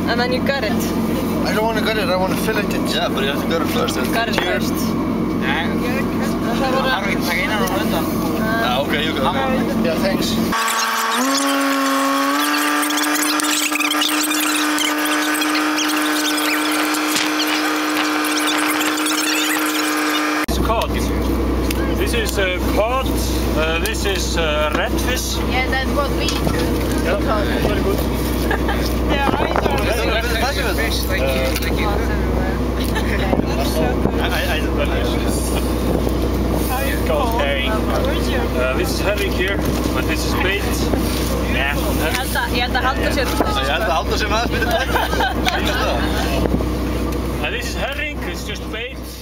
And then you gut it. I don't want to gut it, I want to fillet it. Yeah, but you have to gut it first. Gut it first. Okay, you go. Yeah, thanks. It's cod. This is cod. This is redfish. Yeah, that's what we eat. Yeah, very good. Yeah, I Called herring. This is herring here, but this is bait. Yeah. Ég held að halda sér. Ég held að halda sér með þess byrju. This is herring, it's just bait.